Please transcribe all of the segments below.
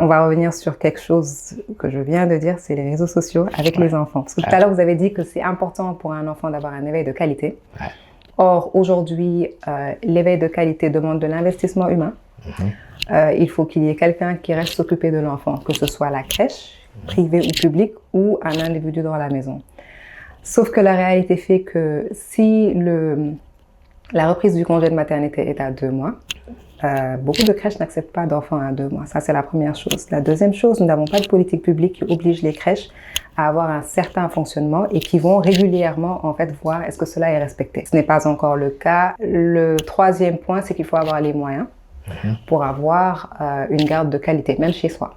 on va revenir sur quelque chose que je viens de dire, c'est les réseaux sociaux avec les enfants. Parce que tout à l'heure, vous avez dit que c'est important pour un enfant d'avoir un éveil de qualité. Ouais. Or, aujourd'hui, l'éveil de qualité demande de l'investissement humain. Il faut qu'il y ait quelqu'un qui reste occupé de l'enfant, que ce soit la crèche, privée ou publique, ou un individu dans la maison. Sauf que la réalité fait que si la reprise du congé de maternité est à 2 mois, beaucoup de crèches n'acceptent pas d'enfants à 2 mois. Ça, c'est la première chose. La deuxième chose, nous n'avons pas de politique publique qui oblige les crèches à avoir un certain fonctionnement et qui vont régulièrement, en fait, voir est-ce que cela est respecté. Ce n'est pas encore le cas. Le troisième point, c'est qu'il faut avoir les moyens pour avoir une garde de qualité, même chez soi.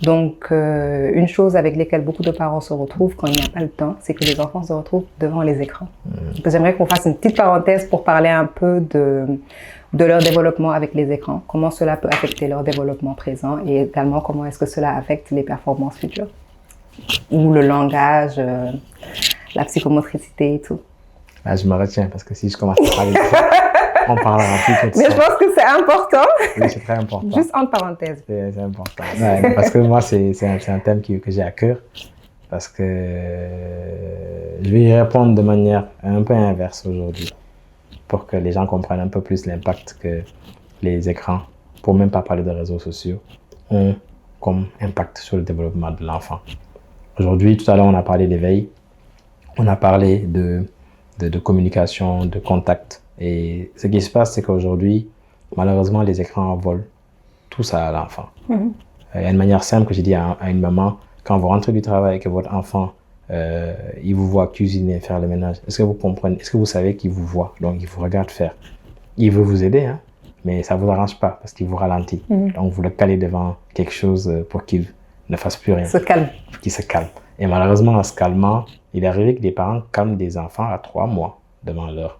Donc, une chose avec laquelle beaucoup de parents se retrouvent quand il n'y a pas le temps, c'est que les enfants se retrouvent devant les écrans. Donc, j'aimerais qu'on fasse une petite parenthèse pour parler un peu de leur développement avec les écrans, comment cela peut affecter leur développement présent et également comment est-ce que cela affecte les performances futures, ou le langage, la psychomotricité et tout. Là, je me retiens parce que si je commence à parler de ça, on parlera plus que de Mais ça. je pense que c'est important. Oui, c'est très important. Juste entre parenthèses. C'est important. Ouais, parce que moi, c'est un thème que j'ai à cœur. Parce que je vais y répondre de manière un peu inverse aujourd'hui. Pour que les gens comprennent un peu plus l'impact que les écrans, pour même pas parler de réseaux sociaux, ont comme impact sur le développement de l'enfant. Aujourd'hui, tout à l'heure, on a parlé d'éveil. On a parlé de communication, de contact. Et ce qui se passe, c'est qu'aujourd'hui, malheureusement, les écrans volent tout ça à l'enfant. Il y a une manière simple que j'ai dit à une maman, quand vous rentrez du travail et que votre enfant, il vous voit cuisiner, faire le ménage, est-ce que vous comprenez, est-ce que vous savez qu'il vous voit, donc il vous regarde faire. Il veut vous aider, hein, mais ça ne vous arrange pas parce qu'il vous ralentit. Donc vous le calez devant quelque chose pour qu'il ne fasse plus rien. Se calme. Qu'il se calme. Et malheureusement, en se calmant, il est arrivé que des parents calment des enfants à 3 mois devant leur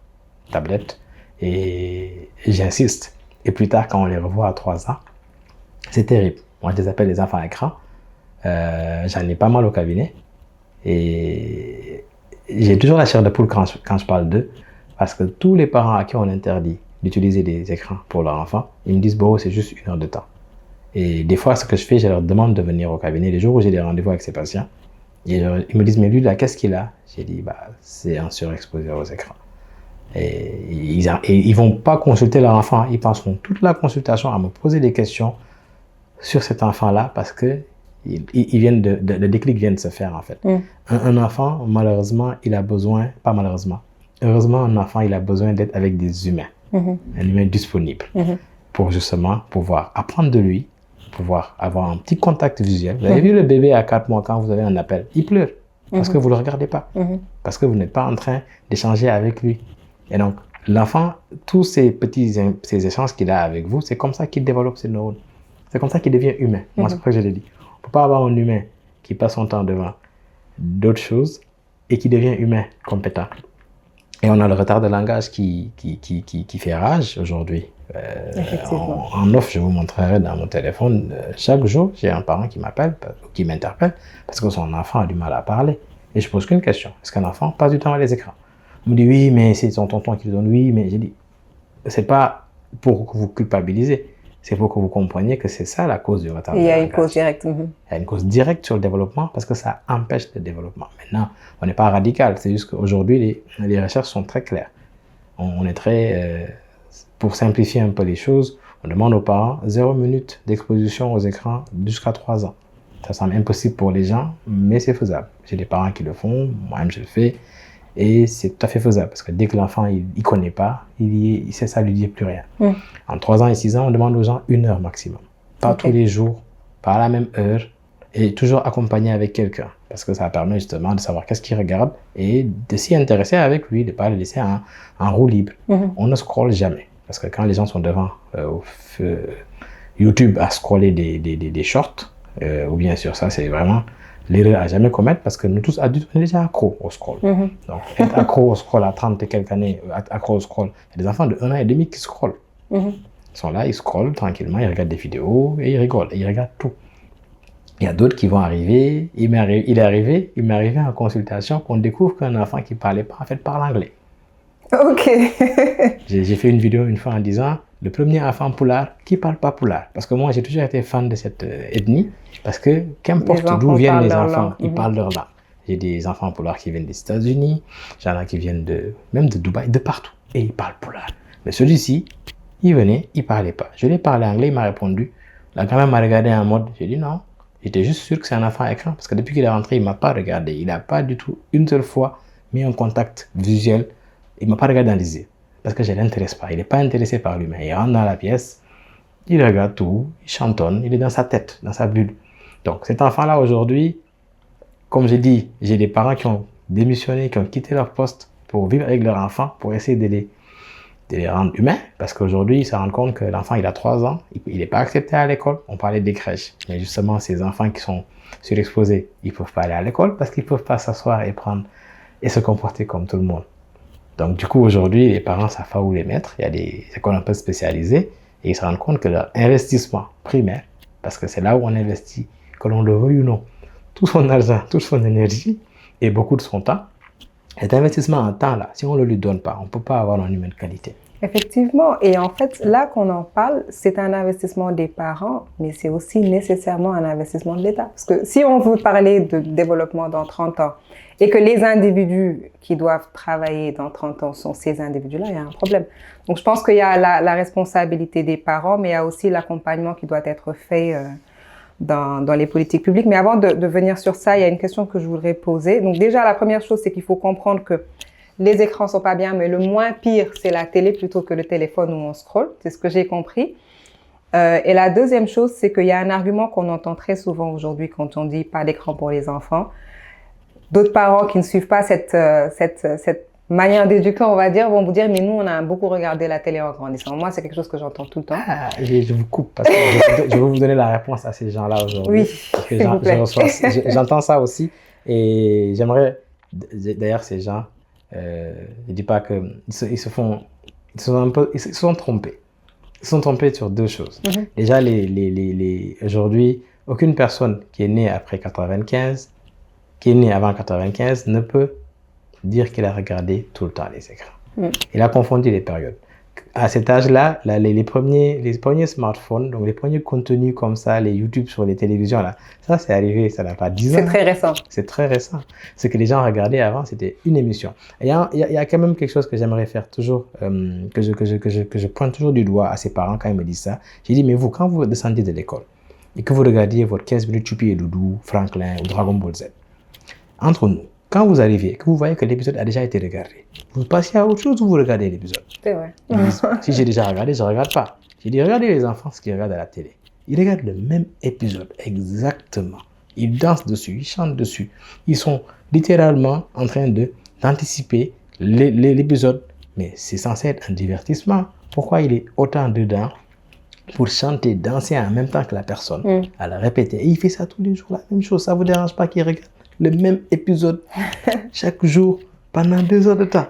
tablette. Et j'insiste. Et plus tard, quand on les revoit à 3 ans, c'est terrible. Moi, je les appelle les enfants à écran. J'en ai pas mal au cabinet. Et j'ai toujours la chair de poule quand je parle d'eux. Parce que tous les parents à qui on interdit d'utiliser des écrans pour leur enfant, ils me disent, bon, c'est juste 1 heure de temps. Et des fois, ce que je fais, je leur demande de venir au cabinet. Les jours où j'ai des rendez-vous avec ces patients, et ils me disent, mais lui, là, qu'est-ce qu'il a? J'ai dit, bah, c'est un surexposé aux écrans. Et ils vont pas consulter leur enfant. Ils passeront toute la consultation à me poser des questions sur cet enfant-là parce que le déclic vient de se faire, en fait. Un enfant, malheureusement, il a besoin, pas malheureusement, heureusement, un enfant, il a besoin d'être avec des humains, un humain disponible pour justement pouvoir apprendre de lui, pouvoir avoir un petit contact visuel. Vous avez vu le bébé à 4 mois, quand vous avez un appel, il pleure parce que vous ne le regardez pas, parce que vous n'êtes pas en train d'échanger avec lui. Et donc, l'enfant, tous ces échanges qu'il a avec vous, c'est comme ça qu'il développe ses neurones. C'est comme ça qu'il devient humain. Moi, c'est pour ça que je l'ai dit. On ne peut pas avoir un humain qui passe son temps devant d'autres choses et qui devient humain compétent. Et on a le retard de langage qui fait rage aujourd'hui. En off, je vous montrerai dans mon téléphone, chaque jour, j'ai un parent qui m'appelle, qui m'interpelle, parce que son enfant a du mal à parler. Et je pose qu'une question. Est-ce qu'un enfant passe du temps à les écrans? On me dit oui, mais c'est son tonton qui le donne. Oui, mais j'ai dit, c'est pas pour que vous culpabilisez, c'est pour que vous compreniez que c'est ça la cause du retard. Il y a une cause directe. Il y a une cause directe sur le développement parce que ça empêche le développement. Maintenant, on n'est pas radical, c'est juste qu'aujourd'hui, les recherches sont très claires. On est très, pour simplifier un peu les choses, on demande aux parents 0 minute d'exposition aux écrans jusqu'à 3 ans. Ça semble impossible pour les gens, mais c'est faisable. J'ai des parents qui le font, moi-même je le fais. Et c'est tout à fait faisable parce que dès que l'enfant il connaît pas, c'est ça lui dit plus rien. En 3 ans et 6 ans, on demande aux gens 1 heure maximum. Pas tous les jours, pas à la même heure et toujours accompagné avec quelqu'un parce que ça permet justement de savoir qu'est-ce qu'il regarde et de s'y intéresser avec lui, de ne pas le laisser en roue libre. On ne scrolle jamais parce que quand les gens sont devant YouTube à scroller des shorts, ou bien sûr ça c'est vraiment l'erreur à jamais commettre parce que nous tous adultes, on est déjà accro au scroll. Donc, être accro au scroll à 30 et quelques années, accro au scroll, il y a des enfants de 1 an et demi qui scrollent. Ils sont là, ils scrollent tranquillement, ils regardent des vidéos et ils rigolent, et ils regardent tout. Il y a d'autres qui vont arriver, il m'est arrivé en consultation qu'on découvre qu'un enfant qui ne parlait pas, en fait, parle anglais. Ok. J'ai fait une vidéo une fois en disant, le premier enfant poulard qui parle pas poulard. Parce que moi, j'ai toujours été fan de cette ethnie, parce que qu'importe d'où viennent les enfants, ils parlent leur langue. J'ai des enfants poulards qui viennent des États-Unis, j'en ai qui viennent même de Dubaï, de partout, et ils parlent poulard. Mais celui-ci, il venait, il parlait pas. Je lui ai parlé anglais, il m'a répondu. La grand-mère m'a regardé en mode, j'ai dit non. J'étais juste sûr que c'est un enfant écran, parce que depuis qu'il est rentré, il m'a pas regardé. Il n'a pas du tout, une seule fois, mis un contact visuel. Il m'a pas regardé dans les yeux. Parce que je ne l'intéresse pas. Il n'est pas intéressé par lui-même. Il rentre dans la pièce, il regarde tout, il chantonne, il est dans sa tête, dans sa bulle. Donc cet enfant-là aujourd'hui, comme j'ai dit, j'ai des parents qui ont démissionné, qui ont quitté leur poste pour vivre avec leur enfant, pour essayer de les rendre humains. Parce qu'aujourd'hui, ils se rendent compte que l'enfant, il a 3 ans, il n'est pas accepté à l'école. On parlait des crèches. Mais justement, ces enfants qui sont surexposés, ils ne peuvent pas aller à l'école parce qu'ils ne peuvent pas s'asseoir et se comporter comme tout le monde. Donc, du coup, aujourd'hui, les parents ne savent pas où les mettre. Il y a des écoles un peu spécialisées et ils se rendent compte que leur investissement primaire, parce que c'est là où on investit, que l'on le veuille ou non, tout son argent, toute son énergie et beaucoup de son temps, cet investissement en temps-là, si on ne le lui donne pas, on ne peut pas avoir un humain de qualité. Effectivement. Et en fait, là qu'on en parle, c'est un investissement des parents, mais c'est aussi nécessairement un investissement de l'État. Parce que si on veut parler de développement dans 30 ans et que les individus qui doivent travailler dans 30 ans sont ces individus-là, il y a un problème. Donc, je pense qu'il y a la responsabilité des parents, mais il y a aussi l'accompagnement qui doit être fait dans les politiques publiques. Mais avant de venir sur ça, il y a une question que je voudrais poser. Donc, déjà, la première chose, c'est qu'il faut comprendre que les écrans sont pas bien, mais le moins pire, c'est la télé plutôt que le téléphone où on scrolle. C'est ce que j'ai compris. Et la deuxième chose, c'est qu'il y a un argument qu'on entend très souvent aujourd'hui quand on dit pas d'écran pour les enfants. D'autres parents qui ne suivent pas cette manière d'éduquer, on va dire, vont vous dire, mais nous, on a beaucoup regardé la télé en grandissant. Moi, c'est quelque chose que j'entends tout le temps. Ah, je vous coupe parce que je vais vous donner la réponse à ces gens-là aujourd'hui. Oui, s'il vous plaît. J'entends ça aussi et j'aimerais, d'ailleurs, ces gens, je dis pas que ils se sont trompés. Ils se sont trompés sur 2 choses. Déjà, aujourd'hui, aucune personne qui est née après 95, qui est née avant 95, ne peut dire qu'il a regardé tout le temps les écrans. Il a confondu les périodes. À cet âge-là, les premiers smartphones, donc les premiers contenus comme ça, les YouTube sur les télévisions, là, ça c'est arrivé, ça n'a pas 10 ans. C'est très récent. C'est très récent. Ce que les gens regardaient avant, c'était une émission. Il y a quand même quelque chose que j'aimerais faire toujours, que je pointe toujours du doigt à ses parents quand ils me disent ça. J'ai dit, mais vous, quand vous descendez de l'école et que vous regardiez votre 15 minutes Choupi et Doudou, Franklin ou Dragon Ball Z, entre nous, quand vous arrivez, que vous voyez que l'épisode a déjà été regardé, vous passez à autre chose ou vous regardez l'épisode? C'est vrai. Si j'ai déjà regardé, je ne regarde pas. J'ai dit, regardez les enfants ce qu'ils regardent à la télé. Ils regardent le même épisode, exactement. Ils dansent dessus, ils chantent dessus. Ils sont littéralement en train d'anticiper l'épisode. Mais c'est censé être un divertissement. Pourquoi il est autant dedans pour chanter, danser en même temps que la personne, à la répéter? Et il fait ça tous les jours, la même chose. Ça ne vous dérange pas qu'il regarde le même épisode chaque jour pendant 2 heures de temps?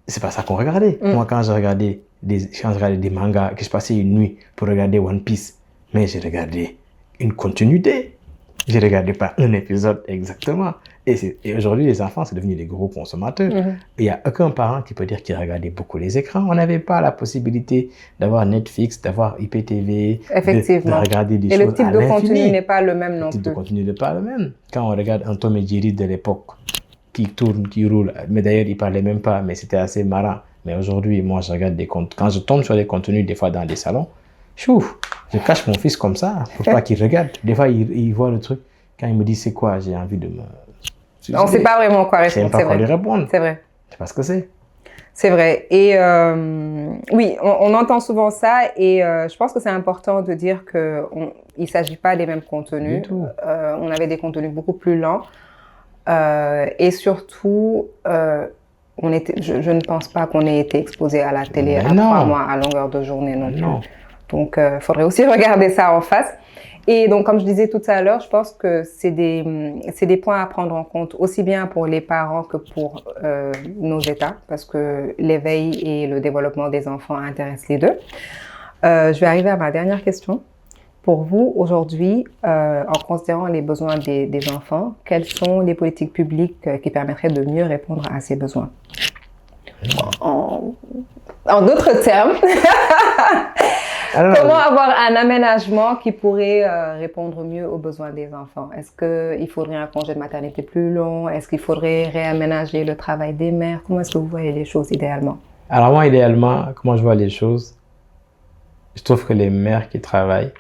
C'est pas ça qu'on regardait. Moi, quand je regardais des mangas, que je passais une nuit pour regarder One Piece, mais j'ai regardé une continuité. Je ne regardais pas un épisode exactement. Et aujourd'hui, les enfants, c'est devenu des gros consommateurs. Il n'y a aucun parent qui peut dire qu'il regardait beaucoup les écrans. On n'avait pas la possibilité d'avoir Netflix, d'avoir IPTV, de regarder des choses à l'infini. Et le type de contenu n'est pas le même non plus. Le type de contenu n'est pas le même. Quand on regarde un Tom et Jerry de l'époque, qui tourne, qui roule, mais d'ailleurs, il ne parlait même pas, mais c'était assez marrant. Mais aujourd'hui, moi, je regarde quand je tombe sur des contenus, des fois dans des salons, je cache mon fils comme ça, pour pas qu'il regarde. Des fois, il voit le truc. Quand il me dit c'est quoi, j'ai envie de me... On ne sait pas vraiment quoi répondre. Je ne sais pas quoi lui répondre. C'est vrai. Je ne sais pas ce que c'est. C'est vrai. Et oui, on entend souvent ça et je pense que c'est important de dire qu'il ne s'agit pas des mêmes contenus. Du tout. On avait des contenus beaucoup plus lents. Et surtout, je ne pense pas qu'on ait été exposé à la télé à 3 mois à longueur de journée non plus. Donc, il faudrait aussi regarder ça en face. Et donc, comme je disais tout à l'heure, je pense que c'est des points à prendre en compte, aussi bien pour les parents que pour nos États, parce que l'éveil et le développement des enfants intéressent les deux. Je vais arriver à ma dernière question. Pour vous, aujourd'hui, en considérant les besoins des enfants, quelles sont les politiques publiques qui permettraient de mieux répondre à ces besoins? En d'autres termes, Alors, comment avoir un aménagement qui pourrait répondre mieux aux besoins des enfants? Est-ce qu'il faudrait un congé de maternité plus long? Est-ce qu'il faudrait réaménager le travail des mères? Comment est-ce que vous voyez les choses idéalement? alors moi, idéalement, comment je vois les choses, je trouve que les mères qui travaillent,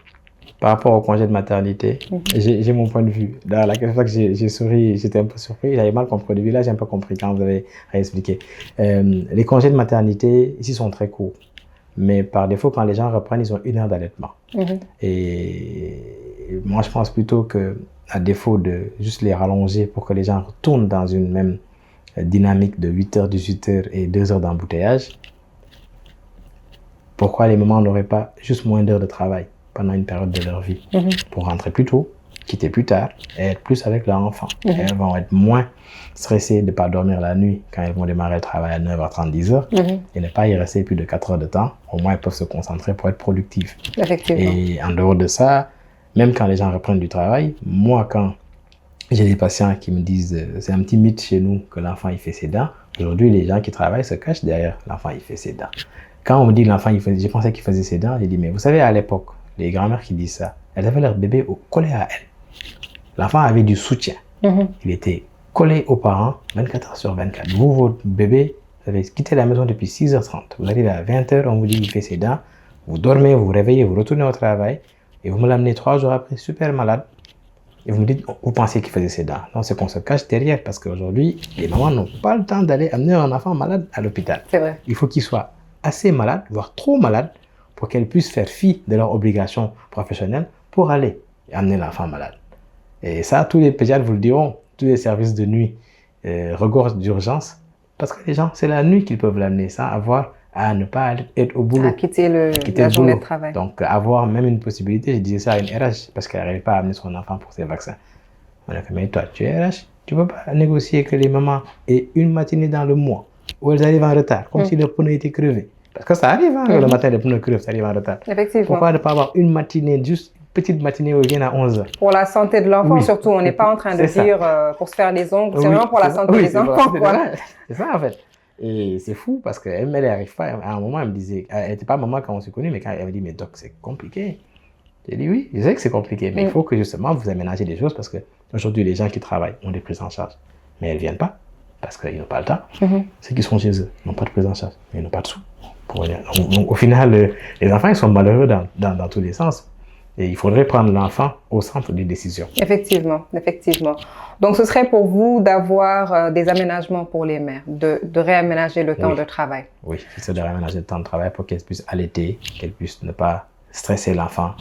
par rapport au congé de maternité, j'ai mon point de vue. Dans la fois que j'ai souri, j'étais un peu surpris, j'avais mal compris au début, là j'ai un peu compris quand vous avez expliqué. Les congés de maternité ici sont très courts, mais par défaut, quand les gens reprennent, ils ont 1 heure d'allaitement. Et moi, je pense plutôt que, à défaut de juste les rallonger pour que les gens retournent dans une même dynamique de 8h, 18h et 2 heures d'embouteillage, pourquoi les mamans n'auraient pas juste moins d'heures de travail pendant une période de leur vie pour rentrer plus tôt, quitter plus tard et être plus avec leur enfant. Elles vont être moins stressées de ne pas dormir la nuit quand elles vont démarrer le travail à 9h30, 10h et ne pas y rester plus de 4 heures de temps. Au moins, elles peuvent se concentrer pour être productives. Effectivement. Et en dehors de ça, même quand les gens reprennent du travail, moi, quand j'ai des patients qui me disent c'est un petit mythe chez nous que l'enfant il fait ses dents. Aujourd'hui, les gens qui travaillent se cachent derrière l'enfant il fait ses dents. Quand on me dit l'enfant il faisait, je pensais qu'il faisait ses dents, j'ai dit mais vous savez à l'époque, les grand-mères qui disent ça, elles avaient leur bébé collé à elles. L'enfant avait du soutien. Il était collé aux parents 24 heures sur 24. Vous, votre bébé, vous avez quitté la maison depuis 6h30. Vous arrivez à 20h, on vous dit il fait ses dents. Vous dormez, vous vous réveillez, vous retournez au travail et vous me l'amenez 3 jours après super malade. Et vous me dites, vous pensez qu'il faisait ses dents. Non, c'est qu'on se cache derrière parce qu'aujourd'hui, les mamans n'ont pas le temps d'aller amener un enfant malade à l'hôpital. C'est vrai. Il faut qu'il soit assez malade, voire trop malade, pour qu'elles puissent faire fi de leurs obligations professionnelles pour aller amener l'enfant malade. Et ça, tous les pédiatres vous le diront, tous les services de nuit regorgent d'urgence parce que les gens, c'est la nuit qu'ils peuvent l'amener sans avoir à ne pas être au boulot. À quitter la journée de travail. Donc, avoir même une possibilité, je disais ça à une RH parce qu'elle n'arrivait pas à amener son enfant pour ses vaccins. On a fait, mais toi, tu es RH, tu ne peux pas négocier que les mamans aient une matinée dans le mois où elles arrivent en retard, comme si leur pneu était crevé. Parce que ça arrive, hein, le matin, les pneus crevent, ça arrive en retard. Effectivement. Pourquoi ne pas avoir une matinée, juste une petite matinée où ils viennent à 11h? Pour la santé de l'enfant, surtout, on n'est pas en train de dire pour se faire les ongles, c'est vraiment pour la santé des enfants. Voilà. C'est ça, en fait. Et c'est fou parce qu'elle n'arrive pas. À un moment, elle me disait, elle n'était pas maman quand on s'est connus, mais quand elle me dit, mais doc, c'est compliqué. J'ai dit, oui, je sais que c'est compliqué, mais il faut que justement vous aménagez des choses parce qu'aujourd'hui, les gens qui travaillent ont des prises en charge, mais elles ne viennent pas parce qu'ils n'ont pas le temps. Ceux qui sont chez eux n'ont pas de prise en charge, mais ils n'ont pas de sous. Donc, au final, les enfants, ils sont malheureux dans tous les sens. Et il faudrait prendre l'enfant au centre des décisions. Effectivement, effectivement. Donc, ce serait pour vous d'avoir des aménagements pour les mères, de réaménager le temps de travail. Oui, c'est de réaménager le temps de travail pour qu'elles puissent allaiter, qu'elles puissent ne pas stresser l'enfant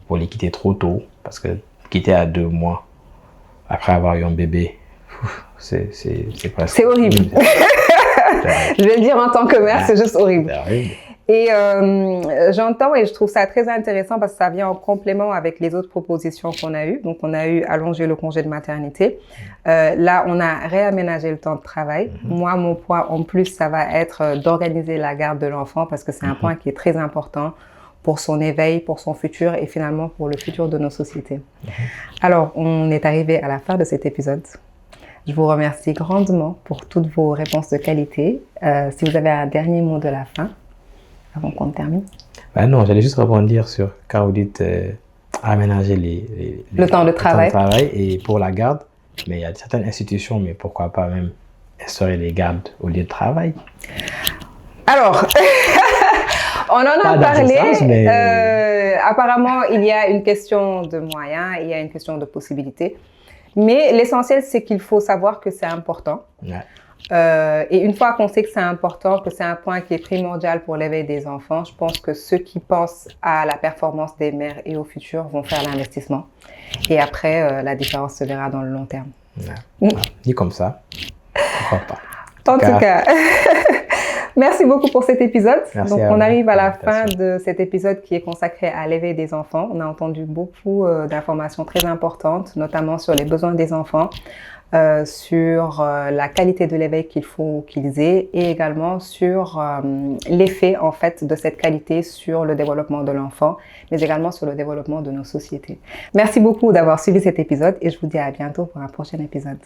pour les quitter trop tôt. Parce que quitter à 2 mois après avoir eu un bébé, c'est presque... C'est horrible. Je vais le dire en tant que mère, c'est juste horrible. C'est horrible. Et j'entends et je trouve ça très intéressant parce que ça vient en complément avec les autres propositions qu'on a eues. Donc, on a eu allonger le congé de maternité. Là, on a réaménagé le temps de travail. Moi, mon point en plus, ça va être d'organiser la garde de l'enfant parce que c'est un point qui est très important pour son éveil, pour son futur et finalement pour le futur de nos sociétés. Alors, on est arrivé à la fin de cet épisode. Je vous remercie grandement pour toutes vos réponses de qualité. Si vous avez un dernier mot de la fin, avant qu'on termine. Ben non, j'allais juste rebondir sur quand vous dites aménager le temps de travail et pour la garde. Mais il y a certaines institutions, mais pourquoi pas même instaurer les gardes au lieu de travail? Alors, on en a parlé. Sens, mais... apparemment, il y a une question de moyens, il y a une question de possibilités. Mais l'essentiel, c'est qu'il faut savoir que c'est important. Ouais. Et une fois qu'on sait que c'est important, que c'est un point qui est primordial pour l'éveil des enfants, je pense que ceux qui pensent à la performance des mères et au futur vont faire l'investissement. Et après, la différence se verra dans le long terme. Ouais. Dit comme ça, pourquoi pas. En tout cas, merci beaucoup pour cet épisode. Merci. Donc, on arrive à la fin de cet épisode qui est consacré à l'éveil des enfants. On a entendu beaucoup d'informations très importantes, notamment sur les besoins des enfants, sur la qualité de l'éveil qu'il faut qu'ils aient et également sur l'effet en fait de cette qualité sur le développement de l'enfant, mais également sur le développement de nos sociétés. Merci beaucoup d'avoir suivi cet épisode et je vous dis à bientôt pour un prochain épisode.